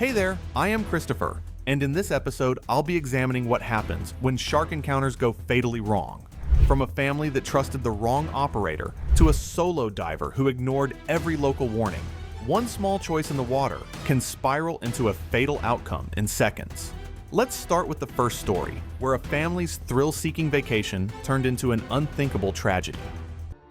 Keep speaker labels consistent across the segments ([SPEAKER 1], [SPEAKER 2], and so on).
[SPEAKER 1] Hey there, I am Christopher, and in this episode, I'll be examining what happens when shark encounters go fatally wrong. From a family that trusted the wrong operator to a solo diver who ignored every local warning, one small choice in the water can spiral into a fatal outcome in seconds. Let's start with the first story, where a family's thrill-seeking vacation turned into an unthinkable tragedy.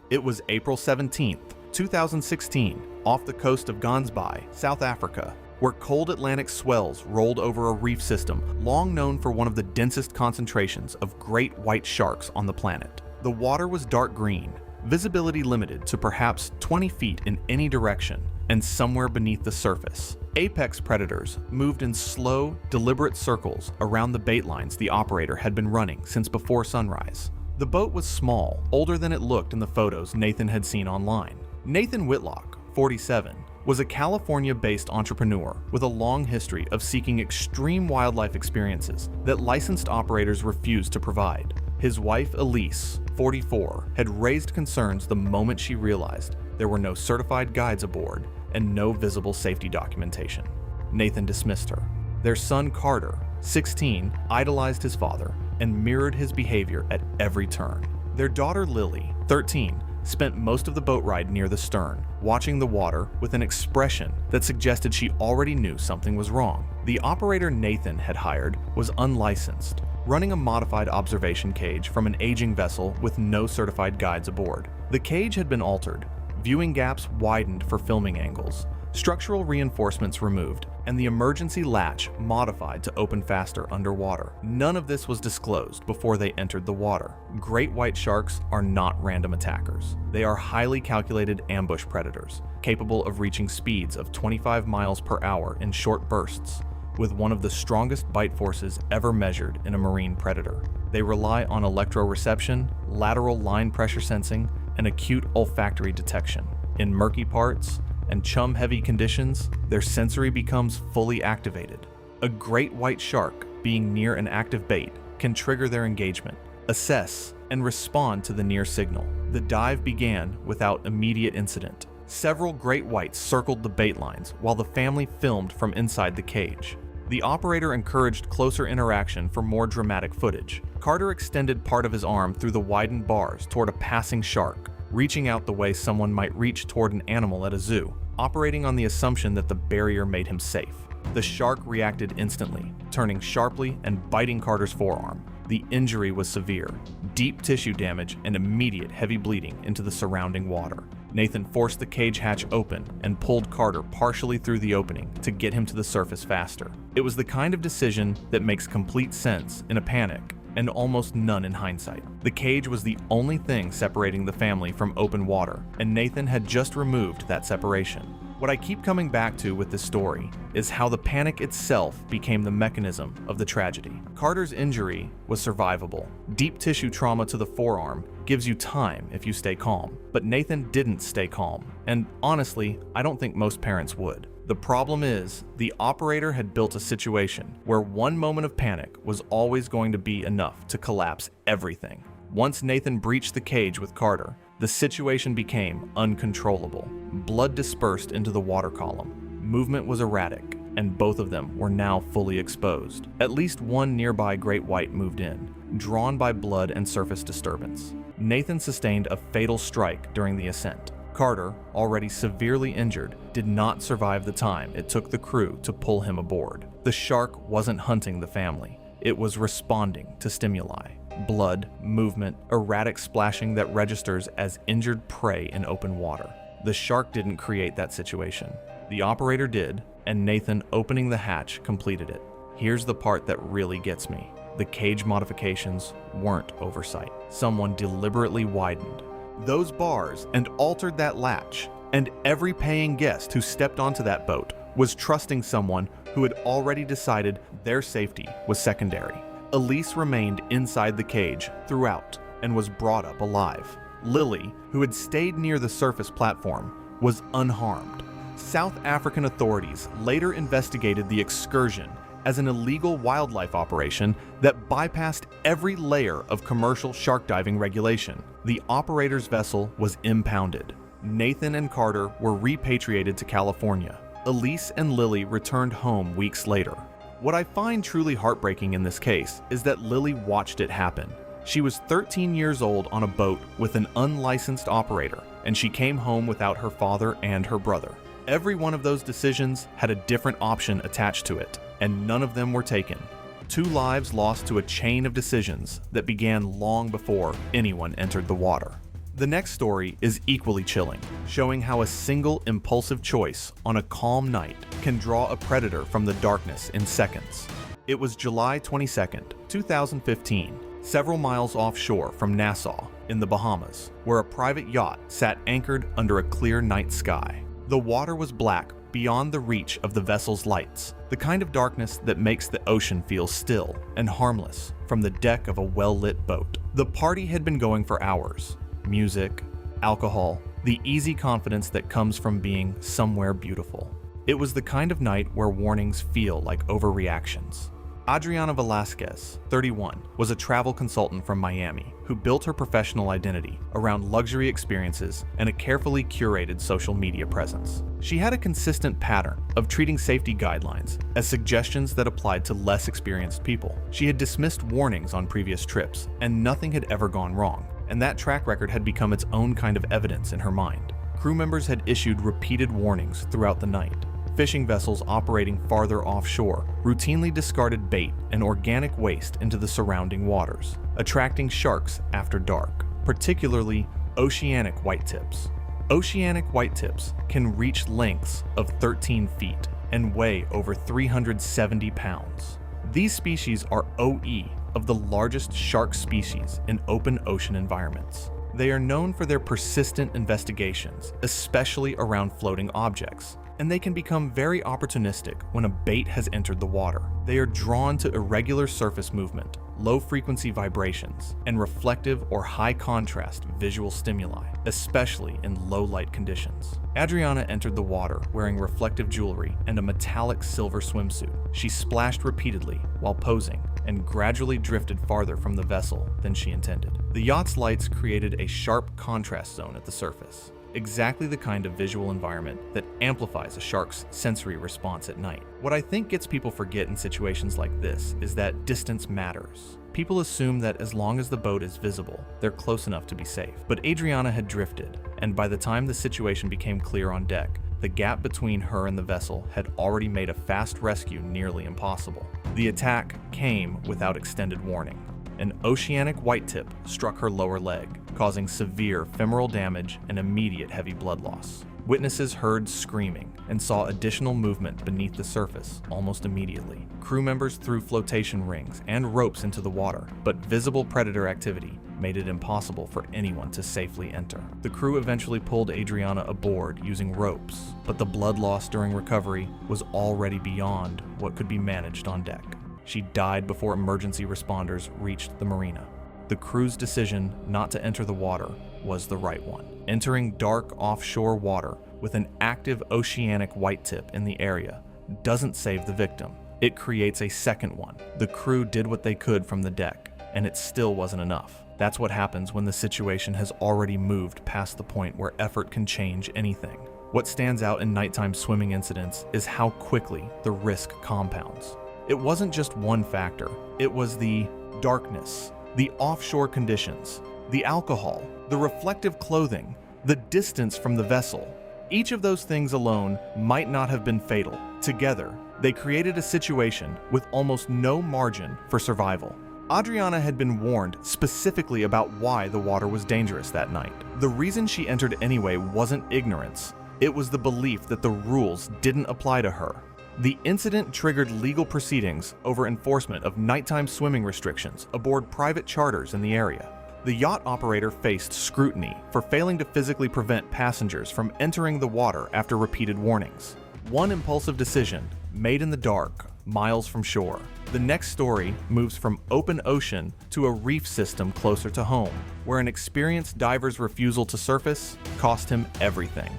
[SPEAKER 1] It was April 17th, 2016, off the coast of Gansbai, South Africa, where cold Atlantic swells rolled over a reef system long known for one of the densest concentrations of great white sharks on the planet. The water was dark green, visibility limited to perhaps 20 feet in any direction, and somewhere beneath the surface, apex predators moved in slow, deliberate circles around the bait lines the operator had been running since before sunrise. The boat was small, older than it looked in the photos Nathan had seen online. Nathan Whitlock, 47, was a California-based entrepreneur with a long history of seeking extreme wildlife experiences that licensed operators refused to provide. His wife, Elise, 44, had raised concerns the moment she realized there were no certified guides aboard and no visible safety documentation. Nathan dismissed her. Their son, Carter, 16, idolized his father and mirrored his behavior at every turn. Their daughter, Lily, 13, spent most of the boat ride near the stern, watching the water with an expression that suggested she already knew something was wrong. The operator Nathan had hired was unlicensed, running a modified observation cage from an aging vessel with no certified guides aboard. The cage had been altered, viewing gaps widened for filming angles, structural reinforcements removed, and the emergency latch modified to open faster underwater. None of this was disclosed before they entered the water. Great white sharks are not random attackers. They are highly calculated ambush predators, capable of reaching speeds of 25 miles per hour in short bursts, with one of the strongest bite forces ever measured in a marine predator. They rely on electroreception, lateral line pressure sensing, and acute olfactory detection. In murky parts and chum-heavy conditions, their sensory becomes fully activated. A great white shark being near an active bait can trigger their engagement, assess, and respond to the near signal. The dive began without immediate incident. Several great whites circled the bait lines while the family filmed from inside the cage. The operator encouraged closer interaction for more dramatic footage. Carter extended part of his arm through the widened bars toward a passing shark, reaching out the way someone might reach toward an animal at a zoo, operating on the assumption that the barrier made him safe. The shark reacted instantly, turning sharply and biting Carter's forearm. The injury was severe, deep tissue damage and immediate heavy bleeding into the surrounding water. Nathan forced the cage hatch open and pulled Carter partially through the opening to get him to the surface faster. It was the kind of decision that makes complete sense in a panic, and almost none in hindsight. The cage was the only thing separating the family from open water, and Nathan had just removed that separation. What I keep coming back to with this story is how the panic itself became the mechanism of the tragedy. Carter's injury was survivable. Deep tissue trauma to the forearm gives you time if you stay calm, but Nathan didn't stay calm, and honestly, I don't think most parents would. The problem is, the operator had built a situation where one moment of panic was always going to be enough to collapse everything. Once Nathan breached the cage with Carter, the situation became uncontrollable. Blood dispersed into the water column. Movement was erratic, and both of them were now fully exposed. At least one nearby great white moved in, drawn by blood and surface disturbance. Nathan sustained a fatal strike during the ascent. Carter, already severely injured, did not survive the time it took the crew to pull him aboard. The shark wasn't hunting the family. It was responding to stimuli. Blood, movement, erratic splashing that registers as injured prey in open water. The shark didn't create that situation. The operator did, and Nathan opening the hatch completed it. Here's the part that really gets me. The cage modifications weren't oversight. Someone deliberately widened those bars and altered that latch, and every paying guest who stepped onto that boat was trusting someone who had already decided their safety was secondary. Elise remained inside the cage throughout and was brought up alive. Lily, who had stayed near the surface platform, was unharmed. South African authorities later investigated the excursion as an illegal wildlife operation that bypassed every layer of commercial shark diving regulation. The operator's vessel was impounded. Nathan and Carter were repatriated to California, Elise and Lily returned home weeks later. What I find truly heartbreaking in this case is that Lily watched it happen. She was 13 years old on a boat with an unlicensed operator, and she came home without her father and her brother. Every one of those decisions had a different option attached to it, and none of them were taken. 2 lives lost to a chain of decisions that began long before anyone entered the water. The next story is equally chilling, showing how a single impulsive choice on a calm night can draw a predator from the darkness in seconds. It was July 22nd, 2015, several miles offshore from Nassau in the Bahamas, where a private yacht sat anchored under a clear night sky. The water was black beyond the reach of the vessel's lights, the kind of darkness that makes the ocean feel still and harmless from the deck of a well-lit boat. The party had been going for hours. Music, alcohol, the easy confidence that comes from being somewhere beautiful. It was the kind of night where warnings feel like overreactions. Adriana Velasquez, 31, was a travel consultant from Miami who built her professional identity around luxury experiences and a carefully curated social media presence. She had a consistent pattern of treating safety guidelines as suggestions that applied to less experienced people. She had dismissed warnings on previous trips, and nothing had ever gone wrong, and that track record had become its own kind of evidence in her mind. Crew members had issued repeated warnings throughout the night. Fishing vessels operating farther offshore routinely discarded bait and organic waste into the surrounding waters, attracting sharks after dark, particularly oceanic whitetips. Oceanic whitetips can reach lengths of 13 feet and weigh over 370 pounds. These species are OE of the largest shark species in open ocean environments. They are known for their persistent investigations, especially around floating objects, and they can become very opportunistic when a bait has entered the water. They are drawn to irregular surface movement, low-frequency vibrations, and reflective or high-contrast visual stimuli, especially in low-light conditions. Adriana entered the water wearing reflective jewelry and a metallic silver swimsuit. She splashed repeatedly while posing and gradually drifted farther from the vessel than she intended. The yacht's lights created a sharp contrast zone at the surface, exactly the kind of visual environment that amplifies a shark's sensory response at night. What I think gets people forget in situations like this is that distance matters. People assume that as long as the boat is visible, they're close enough to be safe. But Adriana had drifted, and by the time the situation became clear on deck, the gap between her and the vessel had already made a fast rescue nearly impossible. The attack came without extended warning. An oceanic whitetip struck her lower leg, causing severe femoral damage and immediate heavy blood loss. Witnesses heard screaming and saw additional movement beneath the surface almost immediately. Crew members threw flotation rings and ropes into the water, but visible predator activity made it impossible for anyone to safely enter. The crew eventually pulled Adriana aboard using ropes, but the blood loss during recovery was already beyond what could be managed on deck. She died before emergency responders reached the marina. The crew's decision not to enter the water was the right one. Entering dark offshore water with an active oceanic whitetip in the area doesn't save the victim. It creates a second one. The crew did what they could from the deck, and it still wasn't enough. That's what happens when the situation has already moved past the point where effort can change anything. What stands out in nighttime swimming incidents is how quickly the risk compounds. It wasn't just one factor. It was the darkness, the offshore conditions, the alcohol, the reflective clothing, the distance from the vessel. Each of those things alone might not have been fatal. Together, they created a situation with almost no margin for survival. Adriana had been warned specifically about why the water was dangerous that night. The reason she entered anyway wasn't ignorance. It was the belief that the rules didn't apply to her. The incident triggered legal proceedings over enforcement of nighttime swimming restrictions aboard private charters in the area. The yacht operator faced scrutiny for failing to physically prevent passengers from entering the water after repeated warnings. One impulsive decision, made in the dark, miles from shore. The next story moves from open ocean to a reef system closer to home, where an experienced diver's refusal to surface cost him everything.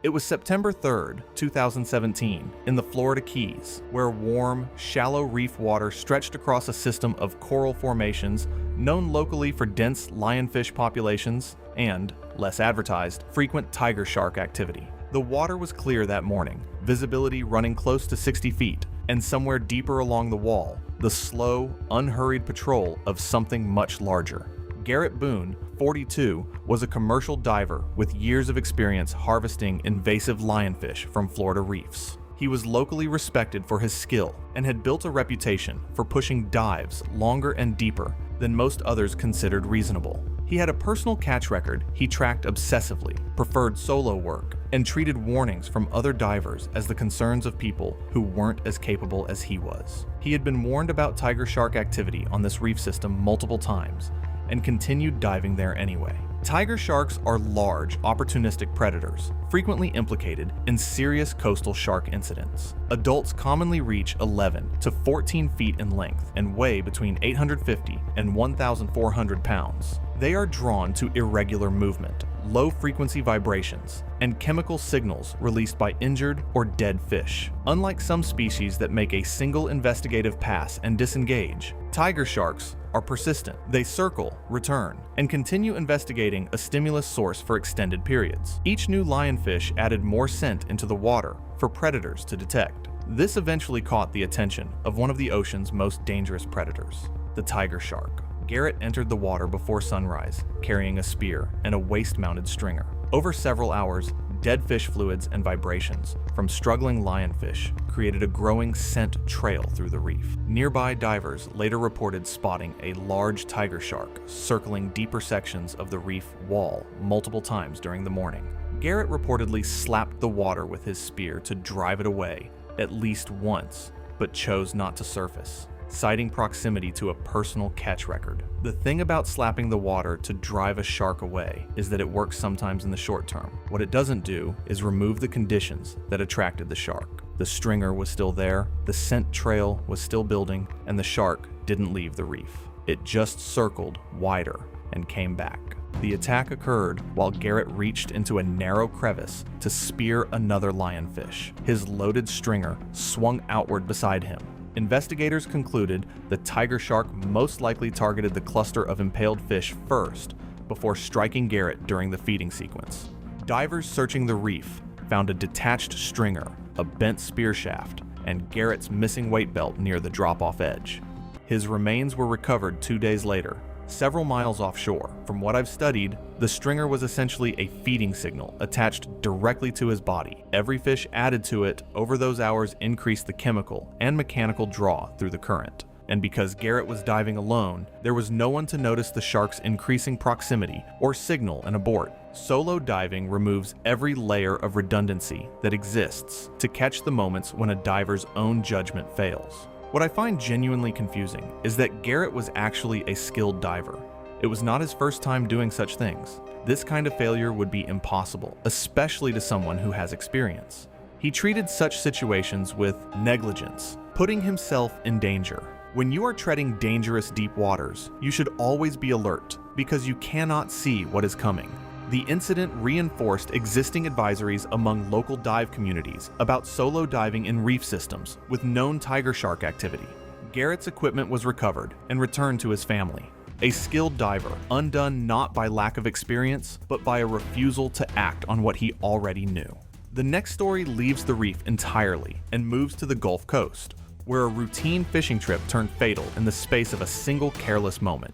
[SPEAKER 1] It was September 3rd, 2017, in the Florida Keys, where warm, shallow reef water stretched across a system of coral formations known locally for dense lionfish populations and, less advertised, frequent tiger shark activity. The water was clear that morning, visibility running close to 60 feet, and somewhere deeper along the wall, the slow, unhurried patrol of something much larger. Garrett Boone, 42, was a commercial diver with years of experience harvesting invasive lionfish from Florida reefs. He was locally respected for his skill and had built a reputation for pushing dives longer and deeper than most others considered reasonable. He had a personal catch record he tracked obsessively, preferred solo work, and treated warnings from other divers as the concerns of people who weren't as capable as he was. He had been warned about tiger shark activity on this reef system multiple times, and continued diving there anyway. Tiger sharks are large, opportunistic predators, frequently implicated in serious coastal shark incidents. Adults commonly reach 11 to 14 feet in length and weigh between 850 and 1,400 pounds. They are drawn to irregular movement, low-frequency vibrations, and chemical signals released by injured or dead fish. Unlike some species that make a single investigative pass and disengage, tiger sharks are persistent. They circle, return, and continue investigating a stimulus source for extended periods. Each new lionfish added more scent into the water for predators to detect. This eventually caught the attention of one of the ocean's most dangerous predators, the tiger shark. Garrett entered the water before sunrise, carrying a spear and a waist-mounted stringer. Over several hours, dead fish fluids and vibrations from struggling lionfish created a growing scent trail through the reef. Nearby divers later reported spotting a large tiger shark circling deeper sections of the reef wall multiple times during the morning. Garrett reportedly slapped the water with his spear to drive it away at least once, but chose not to surface, citing proximity to a personal catch record. The thing about slapping the water to drive a shark away is that it works sometimes in the short term. What it doesn't do is remove the conditions that attracted the shark. The stringer was still there, the scent trail was still building, and the shark didn't leave the reef. It just circled wider and came back. The attack occurred while Garrett reached into a narrow crevice to spear another lionfish. His loaded stringer swung outward beside him. Investigators concluded the tiger shark most likely targeted the cluster of impaled fish first, before striking Garrett during the feeding sequence. Divers searching the reef found a detached stringer, a bent spear shaft, and Garrett's missing weight belt near the drop-off edge. His remains were recovered 2 days later, several miles offshore. From what I've studied, the stringer was essentially a feeding signal attached directly to his body. Every fish added to it over those hours increased the chemical and mechanical draw through the current. And because Garrett was diving alone, there was no one to notice the shark's increasing proximity or signal an abort. Solo diving removes every layer of redundancy that exists to catch the moments when a diver's own judgment fails. What I find genuinely confusing is that Garrett was actually a skilled diver. It was not his first time doing such things. This kind of failure would be impossible, especially to someone who has experience. He treated such situations with negligence, putting himself in danger. When you are treading dangerous deep waters, you should always be alert because you cannot see what is coming. The incident reinforced existing advisories among local dive communities about solo diving in reef systems with known tiger shark activity. Garrett's equipment was recovered and returned to his family. A skilled diver, undone not by lack of experience, but by a refusal to act on what he already knew. The next story leaves the reef entirely and moves to the Gulf Coast, where a routine fishing trip turned fatal in the space of a single careless moment.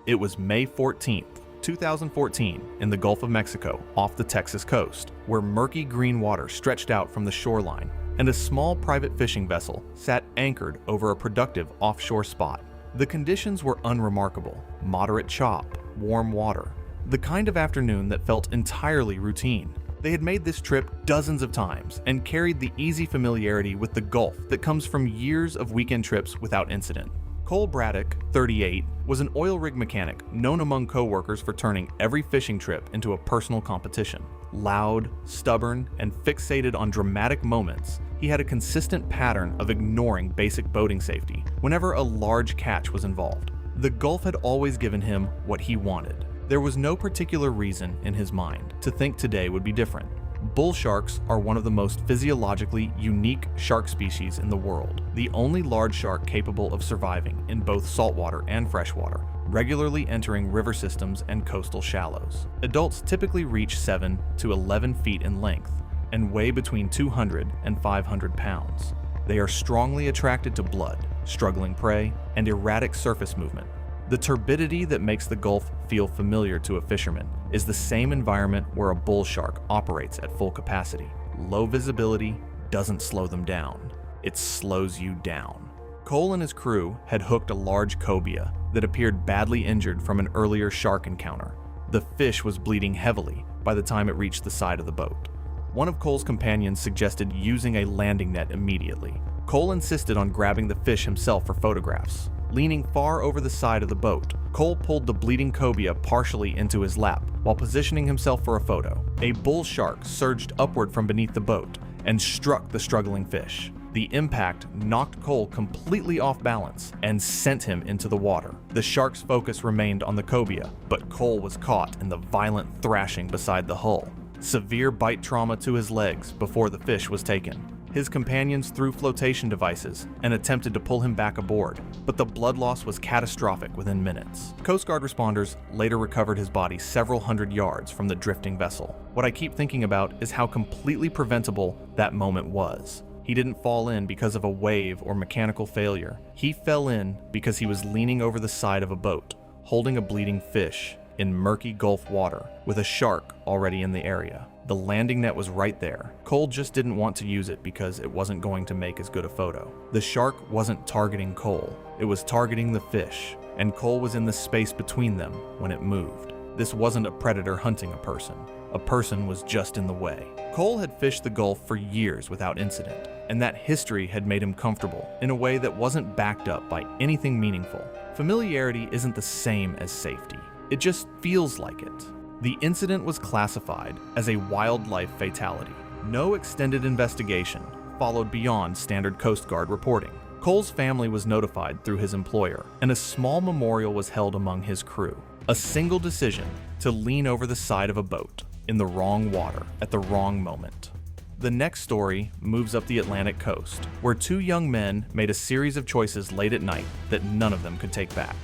[SPEAKER 1] It was May 14th. 2014, in the Gulf of Mexico, off the Texas coast, where murky green water stretched out from the shoreline, and a small private fishing vessel sat anchored over a productive offshore spot. The conditions were unremarkable: moderate chop, warm water, the kind of afternoon that felt entirely routine. They had made this trip dozens of times and carried the easy familiarity with the Gulf that comes from years of weekend trips without incident. Cole Braddock, 38, was an oil rig mechanic known among co-workers for turning every fishing trip into a personal competition. Loud, stubborn, and fixated on dramatic moments, he had a consistent pattern of ignoring basic boating safety whenever a large catch was involved. The Gulf had always given him what he wanted. There was no particular reason in his mind to think today would be different. Bull sharks are one of the most physiologically unique shark species in the world, the only large shark capable of surviving in both saltwater and freshwater, regularly entering river systems and coastal shallows. Adults typically reach 7 to 11 feet in length, and weigh between 200 and 500 pounds. They are strongly attracted to blood, struggling prey, and erratic surface movement. The turbidity that makes the Gulf feel familiar to a fisherman is the same environment where a bull shark operates at full capacity. Low visibility doesn't slow them down, it slows you down. Cole and his crew had hooked a large cobia that appeared badly injured from an earlier shark encounter. The fish was bleeding heavily by the time it reached the side of the boat. One of Cole's companions suggested using a landing net immediately. Cole insisted on grabbing the fish himself for photographs. Leaning far over the side of the boat, Cole pulled the bleeding cobia partially into his lap while positioning himself for a photo. A bull shark surged upward from beneath the boat and struck the struggling fish. The impact knocked Cole completely off balance and sent him into the water. The shark's focus remained on the cobia, but Cole was caught in the violent thrashing beside the hull. Severe bite trauma to his legs before the fish was taken. His companions threw flotation devices and attempted to pull him back aboard, but the blood loss was catastrophic within minutes. Coast Guard responders later recovered his body several hundred yards from the drifting vessel. What I keep thinking about is how completely preventable that moment was. He didn't fall in because of a wave or mechanical failure. He fell in because he was leaning over the side of a boat, holding a bleeding fish in murky Gulf water with a shark already in the area. The landing net was right there. Cole just didn't want to use it because it wasn't going to make as good a photo. The shark wasn't targeting Cole, it was targeting the fish, and Cole was in the space between them when it moved. This wasn't a predator hunting a person was just in the way. Cole had fished the Gulf for years without incident, and that history had made him comfortable in a way that wasn't backed up by anything meaningful. Familiarity isn't the same as safety. It just feels like it. The incident was classified as a wildlife fatality. No extended investigation followed beyond standard Coast Guard reporting. Cole's family was notified through his employer, and a small memorial was held among his crew. A single decision to lean over the side of a boat in the wrong water at the wrong moment. The next story moves up the Atlantic coast, where two young men made a series of choices late at night that none of them could take back.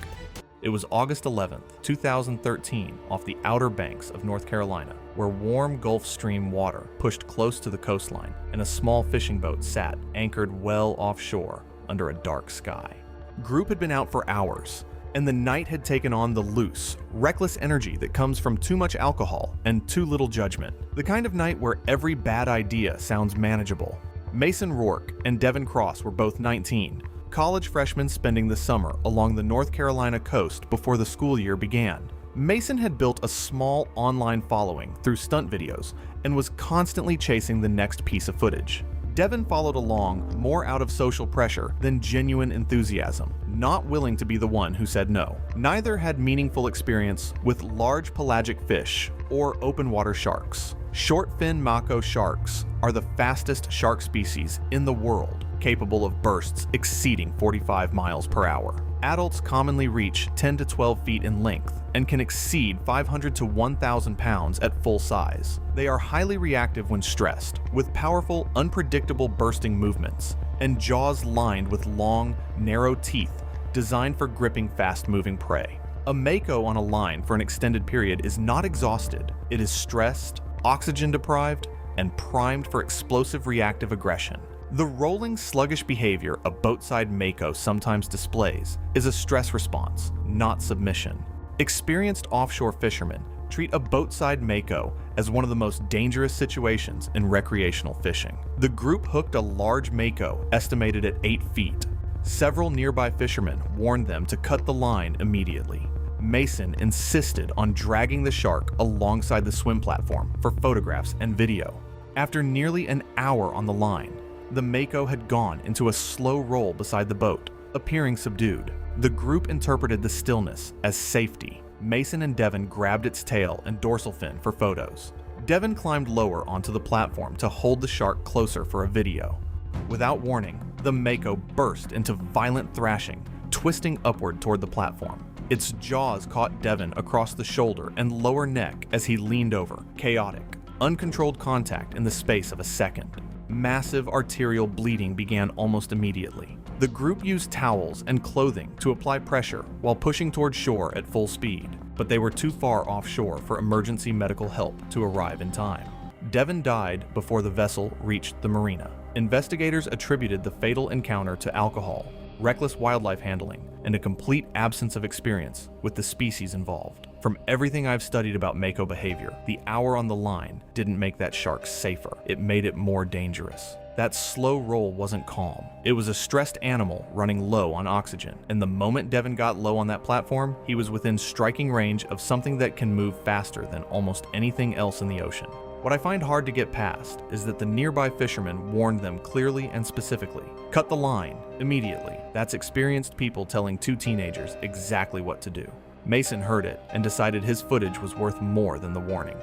[SPEAKER 1] It was August 11th, 2013, off the Outer Banks of North Carolina, where warm Gulf Stream water pushed close to the coastline, and a small fishing boat sat anchored well offshore under a dark sky. Group had been out for hours, and the night had taken on the loose, reckless energy that comes from too much alcohol and too little judgment. The kind of night where every bad idea sounds manageable. Mason Rourke and Devin Cross were both 19, college freshmen spending the summer along the North Carolina coast before the school year began. Mason had built a small online following through stunt videos and was constantly chasing the next piece of footage. Devin followed along more out of social pressure than genuine enthusiasm, not willing to be the one who said no. Neither had meaningful experience with large pelagic fish or open water sharks. Short-fin mako sharks are the fastest shark species in the world, capable of bursts exceeding 45 miles per hour. Adults commonly reach 10 to 12 feet in length and can exceed 500 to 1,000 pounds at full size. They are highly reactive when stressed, with powerful, unpredictable bursting movements, and jaws lined with long, narrow teeth designed for gripping fast-moving prey. A mako on a line for an extended period is not exhausted. It is stressed, oxygen-deprived, and primed for explosive reactive aggression. The rolling, sluggish behavior a boatside mako sometimes displays is a stress response, not submission. Experienced offshore fishermen treat a boatside mako as one of the most dangerous situations in recreational fishing. The group hooked a large mako estimated at 8 feet. Several nearby fishermen warned them to cut the line immediately. Mason insisted on dragging the shark alongside the swim platform for photographs and video. After nearly an hour on the line, the mako had gone into a slow roll beside the boat, appearing subdued. The group interpreted the stillness as safety. Mason and Devin grabbed its tail and dorsal fin for photos. Devin climbed lower onto the platform to hold the shark closer for a video. Without warning, the mako burst into violent thrashing, twisting upward toward the platform. Its jaws caught Devin across the shoulder and lower neck as he leaned over. Chaotic, uncontrolled contact in the space of a second. Massive arterial bleeding began almost immediately. The group used towels and clothing to apply pressure while pushing toward shore at full speed, but they were too far offshore for emergency medical help to arrive in time. Devon died before the vessel reached the marina. Investigators attributed the fatal encounter to alcohol, reckless wildlife handling, and a complete absence of experience with the species involved. From everything I've studied about mako behavior, the hour on the line didn't make that shark safer. It made it more dangerous. That slow roll wasn't calm. It was a stressed animal running low on oxygen, and the moment Devon got low on that platform, he was within striking range of something that can move faster than almost anything else in the ocean. What I find hard to get past is that the nearby fishermen warned them clearly and specifically. Cut the line, immediately. That's experienced people telling two teenagers exactly what to do. Mason heard it and decided his footage was worth more than the warning.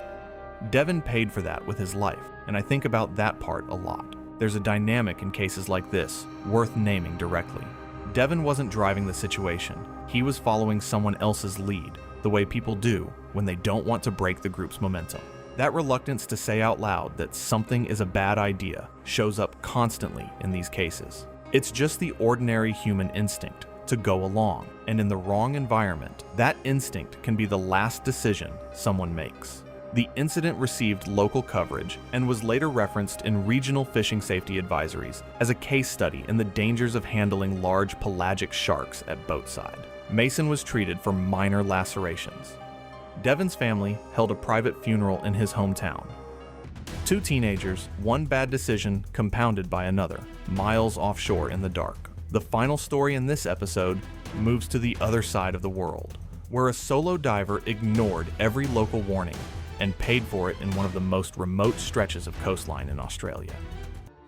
[SPEAKER 1] Devon paid for that with his life, and I think about that part a lot. There's a dynamic in cases like this, worth naming directly. Devon wasn't driving the situation. He was following someone else's lead, the way people do when they don't want to break the group's momentum. That reluctance to say out loud that something is a bad idea shows up constantly in these cases. It's just the ordinary human instinct to go along, and in the wrong environment, that instinct can be the last decision someone makes. The incident received local coverage and was later referenced in regional fishing safety advisories as a case study in the dangers of handling large pelagic sharks at boatside. Mason was treated for minor lacerations. Devon's family held a private funeral in his hometown. Two teenagers, one bad decision compounded by another, miles offshore in the dark. The final story in this episode moves to the other side of the world, where a solo diver ignored every local warning and paid for it in one of the most remote stretches of coastline in Australia.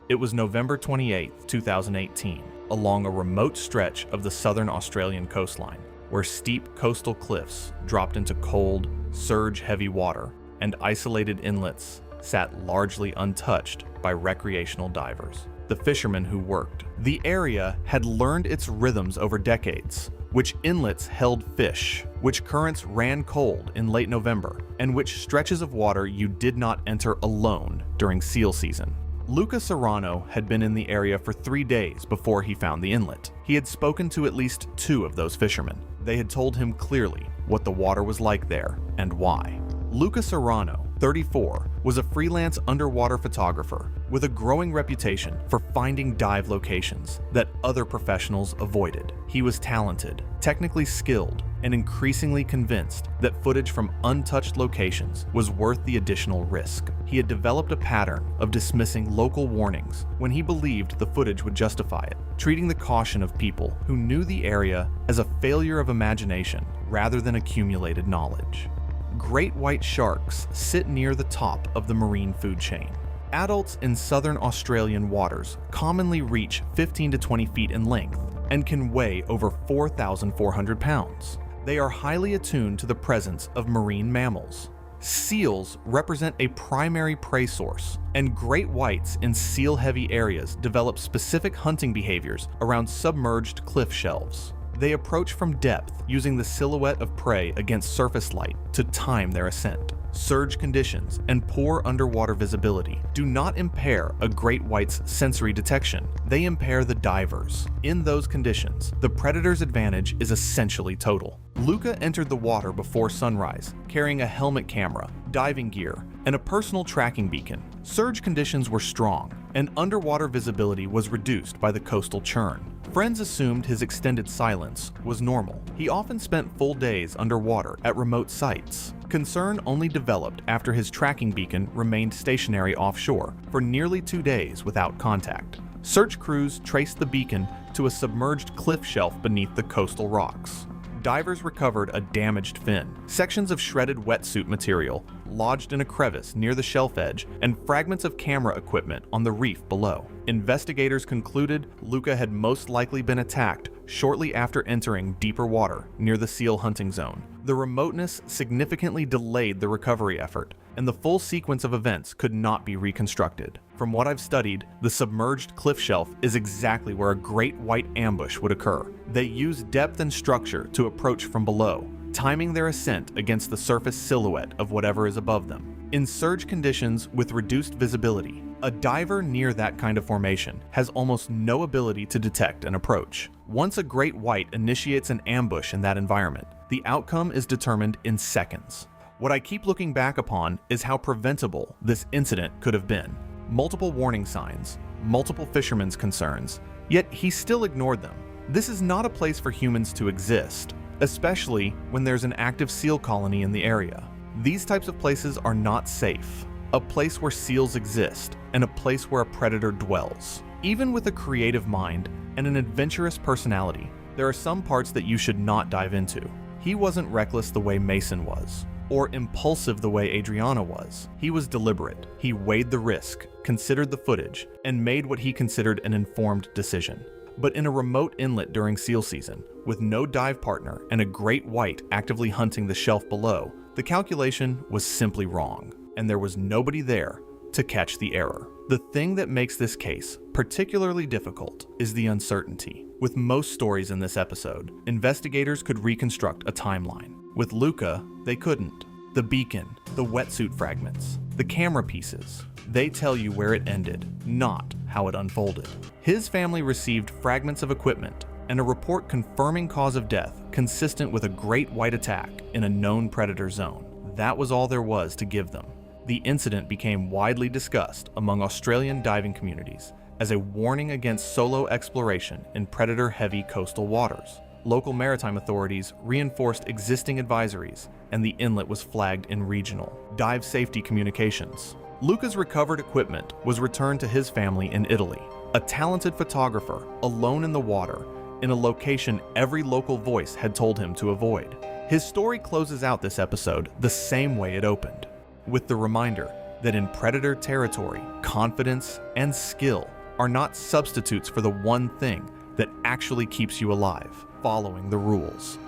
[SPEAKER 1] It was November 28, 2018, along a remote stretch of the southern Australian coastline, where steep coastal cliffs dropped into cold, surge-heavy water, and isolated inlets sat largely untouched by recreational divers, the fishermen who worked. The area had learned its rhythms over decades, which inlets held fish, which currents ran cold in late November, and which stretches of water you did not enter alone during seal season. Luca Serrano had been in the area for 3 days before he found the inlet. He had spoken to at least 2 of those fishermen. They had told him clearly what the water was like there and why. Luca Serrano, 34, was a freelance underwater photographer with a growing reputation for finding dive locations that other professionals avoided. He was talented, technically skilled, and increasingly convinced that footage from untouched locations was worth the additional risk. He had developed a pattern of dismissing local warnings when he believed the footage would justify it, treating the caution of people who knew the area as a failure of imagination rather than accumulated knowledge. Great white sharks sit near the top of the marine food chain. Adults in southern Australian waters commonly reach 15 to 20 feet in length and can weigh over 4,400 pounds. They are highly attuned to the presence of marine mammals. Seals represent a primary prey source, and great whites in seal-heavy areas develop specific hunting behaviors around submerged cliff shelves. They approach from depth using the silhouette of prey against surface light to time their ascent. Surge conditions and poor underwater visibility do not impair a great white's sensory detection. They impair the divers. In those conditions, the predator's advantage is essentially total. Luca entered the water before sunrise, carrying a helmet camera, diving gear, and a personal tracking beacon. Surge conditions were strong, and underwater visibility was reduced by the coastal churn. Friends assumed his extended silence was normal. He often spent full days underwater at remote sites. Concern only developed after his tracking beacon remained stationary offshore for nearly 2 days without contact. Search crews traced the beacon to a submerged cliff shelf beneath the coastal rocks. Divers recovered a damaged fin, sections of shredded wetsuit material lodged in a crevice near the shelf edge, and fragments of camera equipment on the reef below. Investigators concluded Luca had most likely been attacked shortly after entering deeper water near the seal hunting zone. The remoteness significantly delayed the recovery effort, and the full sequence of events could not be reconstructed. From what I've studied, the submerged cliff shelf is exactly where a great white ambush would occur. They use depth and structure to approach from below, timing their ascent against the surface silhouette of whatever is above them. In surge conditions with reduced visibility, a diver near that kind of formation has almost no ability to detect an approach. Once a great white initiates an ambush in that environment, the outcome is determined in seconds. What I keep looking back upon is how preventable this incident could have been. Multiple warning signs, multiple fishermen's concerns, yet he still ignored them. This is not a place for humans to exist, especially when there's an active seal colony in the area. These types of places are not safe. A place where seals exist, and a place where a predator dwells. Even with a creative mind and an adventurous personality, there are some parts that you should not dive into. He wasn't reckless the way Mason was, or impulsive the way Adriana was. He was deliberate. He weighed the risk, considered the footage, and made what he considered an informed decision. But in a remote inlet during seal season, with no dive partner and a great white actively hunting the shelf below, the calculation was simply wrong, and there was nobody there to catch the error. The thing that makes this case particularly difficult is the uncertainty. With most stories in this episode, investigators could reconstruct a timeline. With Luca, they couldn't. The beacon, the wetsuit fragments, the camera pieces, they tell you where it ended, not how it unfolded. His family received fragments of equipment and a report confirming cause of death consistent with a great white attack in a known predator zone. That was all there was to give them. The incident became widely discussed among Australian diving communities as a warning against solo exploration in predator-heavy coastal waters. Local maritime authorities reinforced existing advisories, and the inlet was flagged in regional dive safety communications. Luca's recovered equipment was returned to his family in Italy. A talented photographer, alone in the water, in a location every local voice had told him to avoid. His story closes out this episode the same way it opened, with the reminder that in predator territory, confidence and skill are not substitutes for the one thing that actually keeps you alive: following the rules.